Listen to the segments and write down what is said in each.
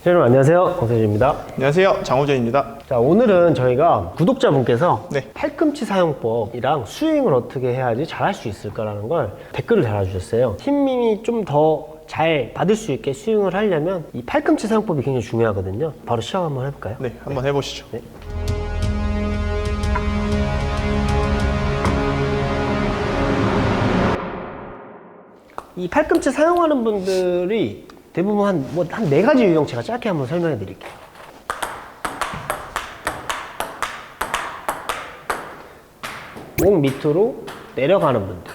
여러분 안녕하세요, 권세준입니다. 안녕하세요, 장호준입니다. 자, 오늘은 저희가 구독자분께서 네. 팔꿈치 사용법이랑 스윙을 어떻게 해야지 잘할 수 있을까라는 걸 댓글을 달아주셨어요. 힘이 좀 더 잘 받을 수 있게 스윙을 하려면 이 팔꿈치 사용법이 굉장히 중요하거든요. 바로 시험 한번 해볼까요? 네, 한번 해보시죠. 네. 이 팔꿈치 사용하는 분들이 대부분 한 네 가지 유형 제가 짧게 한번 설명해 드릴게요. 목 밑으로 내려가는 분들,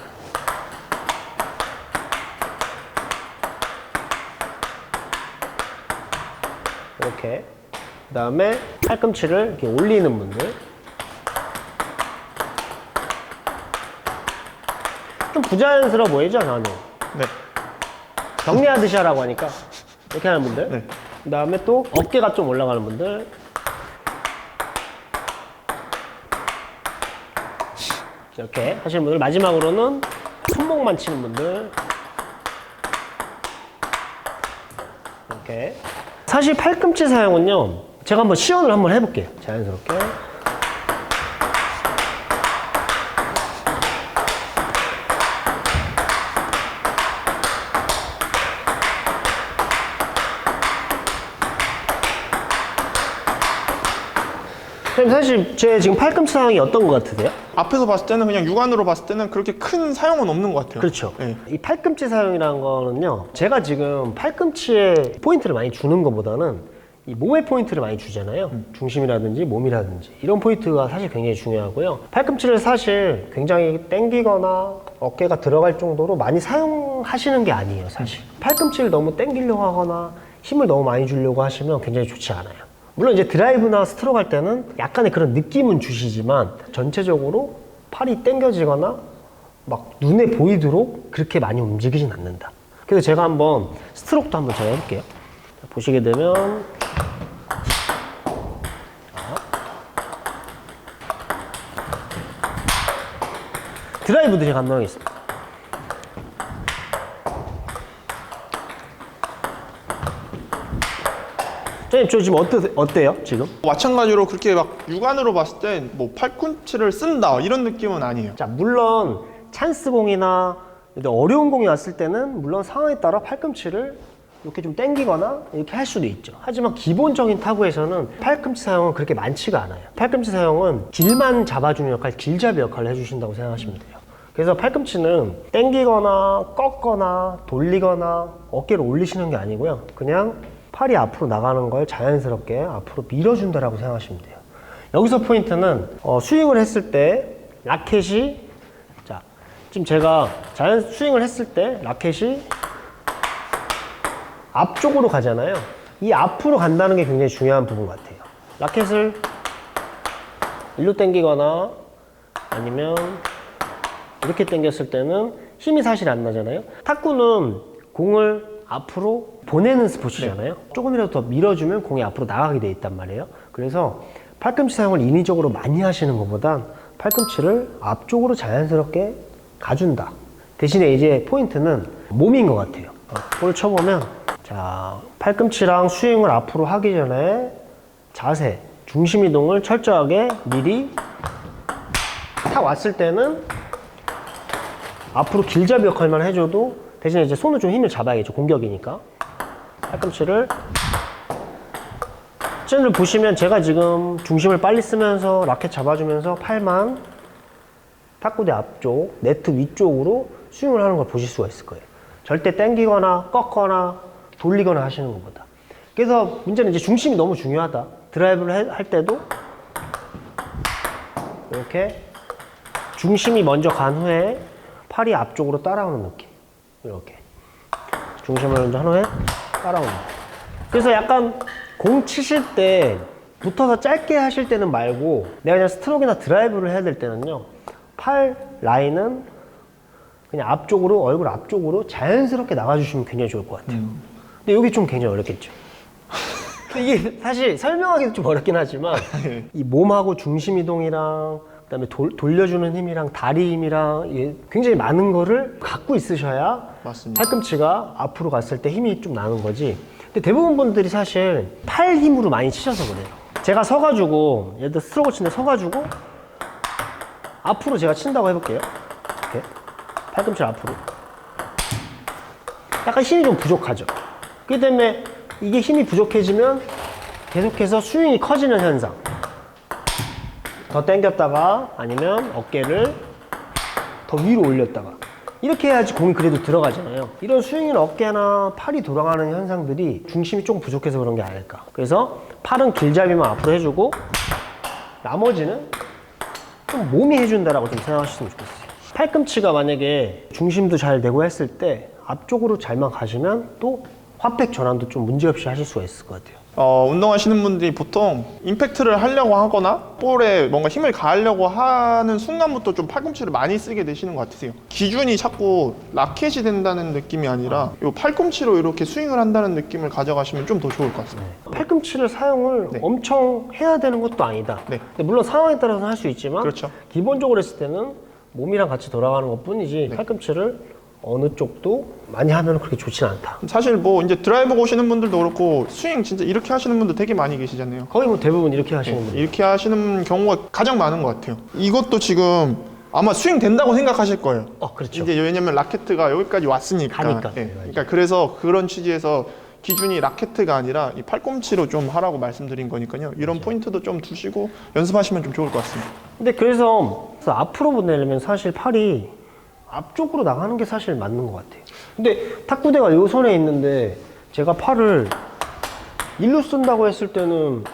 이렇게. 그 다음에 팔꿈치를 이렇게 올리는 분들, 좀 부자연스러워 보이죠, 나는? 네. 정리하듯이 하라고 하니까 이렇게 하는 분들. 네. 그 다음에 또 어깨가 좀 올라가는 분들, 이렇게 하시는 분들. 마지막으로는 손목만 치는 분들, 이렇게. 사실 팔꿈치 사용은요, 제가 한번 시연을 한번 해볼게요, 자연스럽게. 사실 제 지금 팔꿈치 사용이 어떤 것 같으세요? 앞에서 봤을 때는 그냥 육안으로 봤을 때는 그렇게 큰 사용은 없는 것 같아요. 그렇죠. 네. 이 팔꿈치 사용이라는 거는요, 제가 지금 팔꿈치에 포인트를 많이 주는 것보다는 이 몸에 포인트를 많이 주잖아요. 중심이라든지 몸이라든지 이런 포인트가 사실 굉장히 중요하고요. 팔꿈치를 사실 굉장히 당기거나 어깨가 들어갈 정도로 많이 사용하시는 게 아니에요, 사실. 팔꿈치를 너무 당기려고 하거나 힘을 너무 많이 주려고 하시면 굉장히 좋지 않아요. 물론 이제 드라이브나 스트로크 할 때는 약간의 그런 느낌은 주시지만 전체적으로 팔이 당겨지거나 막 눈에 보이도록 그렇게 많이 움직이진 않는다. 그래서 제가 한번 스트로크도 한번 제가 해볼게요. 보시게 되면 드라이브도 제가 한번 하겠습니다. 선생님, 저 지금 어때요, 지금? 마찬가지로 그렇게 막 육안으로 봤을 때 뭐 팔꿈치를 쓴다 이런 느낌은 아니에요. 자, 물론 찬스 공이나 어려운 공이 왔을 때는 물론 상황에 따라 팔꿈치를 이렇게 좀 당기거나 이렇게 할 수도 있죠. 하지만 기본적인 타구에서는 팔꿈치 사용은 그렇게 많지가 않아요. 팔꿈치 사용은 길만 잡아주는 역할, 길잡이 역할을 해주신다고 생각하시면 돼요. 그래서 팔꿈치는 당기거나 꺾거나 돌리거나 어깨를 올리시는 게 아니고요. 그냥 팔이 앞으로 나가는 걸 자연스럽게 앞으로 밀어준다라고 생각하시면 돼요. 여기서 포인트는 스윙을 했을 때 라켓이, 자, 지금 제가 스윙을 했을 때 라켓이 앞쪽으로 가잖아요. 이 앞으로 간다는 게 굉장히 중요한 부분 같아요. 라켓을 일로 당기거나 아니면 이렇게 당겼을 때는 힘이 사실 안 나잖아요. 탁구는 공을 앞으로 보내는 스포츠잖아요. 네. 조금이라도 더 밀어주면 공이 앞으로 나가게 돼 있단 말이에요. 그래서 팔꿈치 사용을 인위적으로 많이 하시는 것보단 팔꿈치를 앞쪽으로 자연스럽게 가준다. 대신에 이제 포인트는 몸인 것 같아요. 볼을 쳐보면, 자, 팔꿈치랑 스윙을 앞으로 하기 전에 자세, 중심 이동을 철저하게 미리 탁 왔을 때는 앞으로 길잡이 역할만 해줘도, 대신에 이제 손을 좀 힘을 잡아야겠죠. 공격이니까. 팔꿈치를. 쟤를 보시면 제가 지금 중심을 빨리 쓰면서 라켓 잡아주면서 팔만 탁구대 앞쪽, 네트 위쪽으로 스윙을 하는 걸 보실 수가 있을 거예요. 절대 당기거나 꺾거나 돌리거나 하시는 것보다. 그래서 문제는 이제 중심이 너무 중요하다. 드라이브를 할 때도 이렇게 중심이 먼저 간 후에 팔이 앞쪽으로 따라오는 느낌. 이렇게 중심을 먼저 한 후에 따라오는 거예요. 그래서 약간 공 치실 때 붙어서 짧게 하실 때는 말고, 내가 그냥 스트로크나 드라이브를 해야 될 때는요, 팔 라인은 그냥 앞쪽으로, 얼굴 앞쪽으로 자연스럽게 나가주시면 굉장히 좋을 것 같아요. 근데 여기 좀 굉장히 어렵겠죠. 이게 사실 설명하기도 좀 어렵긴 하지만 이 몸하고 중심 이동이랑 그다음에 돌려주는 힘이랑 다리 힘이랑 굉장히 많은 거를 갖고 있으셔야 맞습니다. 팔꿈치가 앞으로 갔을 때 힘이 좀 나는 거지. 근데 대부분 분들이 사실 팔 힘으로 많이 치셔서 그래요. 제가 서가지고 예를 들어 스트로크 치는데 서가지고 앞으로 제가 친다고 해볼게요. 이렇게 팔꿈치를 앞으로. 약간 힘이 좀 부족하죠. 그렇기 때문에 이게 힘이 부족해지면 계속해서 스윙이 커지는 현상. 더 당겼다가 아니면 어깨를 더 위로 올렸다가 이렇게 해야지 공이 그래도 들어가잖아요. 이런 스윙이나 어깨나 팔이 돌아가는 현상들이 중심이 조금 부족해서 그런 게 아닐까. 그래서 팔은 길잡이만 앞으로 해주고 나머지는 좀 몸이 해준다라고 좀 생각하셨으면 좋겠어요. 팔꿈치가 만약에 중심도 잘 되고 했을 때 앞쪽으로 잘만 가시면 또 화백 전환도 좀 문제없이 하실 수가 있을 것 같아요. 운동하시는 분들이 보통 임팩트를 하려고 하거나 볼에 뭔가 힘을 가하려고 하는 순간부터 좀 팔꿈치를 많이 쓰게 되시는 것 같으세요. 기준이 자꾸 라켓이 된다는 느낌이 아니라 이 팔꿈치로 이렇게 스윙을 한다는 느낌을 가져가시면 좀 더 좋을 것 같습니다. 팔꿈치를 사용을 네. 엄청 해야 되는 것도 아니다. 네. 근데 물론 상황에 따라서는 할 수 있지만 그렇죠. 기본적으로 했을 때는 몸이랑 같이 돌아가는 것 뿐이지 네. 팔꿈치를 어느 쪽도 많이 하면 그렇게 좋지는 않다. 사실 뭐 이제 드라이브 오시는 분들도 그렇고 스윙 진짜 이렇게 하시는 분들 되게 많이 계시잖아요. 거의 뭐 대부분 이렇게 하시는 네, 분들. 이렇게 하시는 경우가 가장 많은 것 같아요. 이것도 지금 아마 스윙 된다고 생각하실 거예요. 그렇죠. 이제 왜냐면 라켓가 여기까지 왔으니까. 가니까. 예, 그러니까 그래서 그런 취지에서 기준이 라켓가 아니라 이 팔꿈치로 좀 하라고 말씀드린 거니까요. 이런 포인트도 좀 두시고 연습하시면 좀 좋을 것 같습니다. 근데 그래서 앞으로 보내려면 사실 팔이 앞쪽으로 나가는 게 사실 맞는 것 같아요. 근데 탁구대가 요 손에 있는데 제가 팔을 일로 쓴다고 했을 때는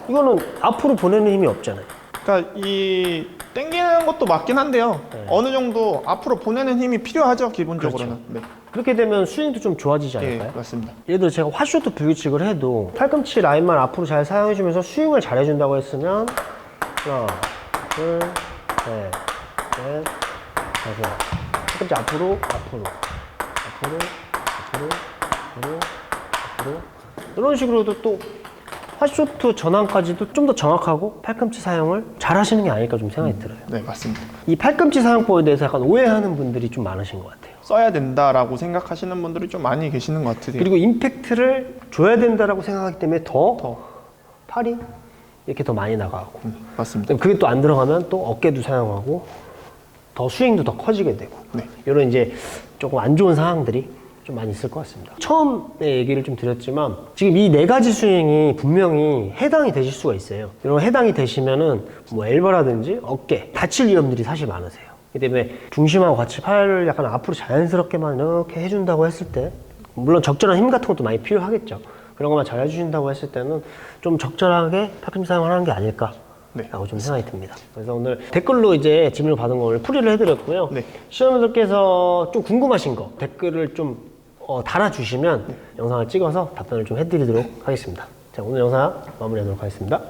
이거는 앞으로 보내는 힘이 없잖아요. 그러니까 이 당기는 것도 맞긴 한데요. 네. 어느 정도 앞으로 보내는 힘이 필요하죠, 기본적으로는. 그렇죠. 네. 그렇게 되면 스윙도 좀 좋아지지 예, 않을까요? 맞습니다. 예를 들어 제가 핫쇼트 불규칙을 해도 팔꿈치 라인만 앞으로 잘 사용해주면서 스윙을 잘 해준다고 했으면 하나, 둘, 셋, 넷, 다섯. 팔꿈치 앞으로, 앞으로, 앞으로, 앞으로, 앞으로, 앞으로. 이런 식으로도 또 핫쇼트 전환까지도 좀 더 정확하고 팔꿈치 사용을 잘 하시는 게 아닐까 좀 생각이 들어요. 네, 맞습니다. 이 팔꿈치 사용법에 대해서 약간 오해하는 분들이 좀 많으신 것 같아요. 써야 된다라고 생각하시는 분들이 좀 많이 계시는 것 같으세요. 그리고 임팩트를 줘야 된다라고 생각하기 때문에 더 팔이 이렇게 더 많이 나가고 맞습니다. 그게 또 안 들어가면 또 어깨도 사용하고 더 스윙도 더 커지게 되고 네. 이런 이제 조금 안 좋은 상황들이 좀 많이 있을 것 같습니다. 처음에 얘기를 좀 드렸지만 지금 이 네 가지 스윙이 분명히 해당이 되실 수가 있어요. 이런 해당이 되시면은 뭐 엘보라든지 어깨 다칠 위험들이 사실 많으세요. 그렇기 때문에 중심하고 같이 팔을 약간 앞으로 자연스럽게만 이렇게 해준다고 했을 때 물론 적절한 힘 같은 것도 많이 필요하겠죠. 그런 것만 잘 해주신다고 했을 때는 좀 적절하게 팔꿈치 사용을 하는 게 아닐까 네. 라고 좀 생각이 듭니다. 그래서 오늘 댓글로 이제 질문을 받은 걸 풀이를 해드렸고요. 네. 시청자분들께서 좀 궁금하신 거 댓글을 좀 달아주시면 영상을 찍어서 답변을 좀 해드리도록 하겠습니다. 자, 오늘 영상 마무리하도록 하겠습니다.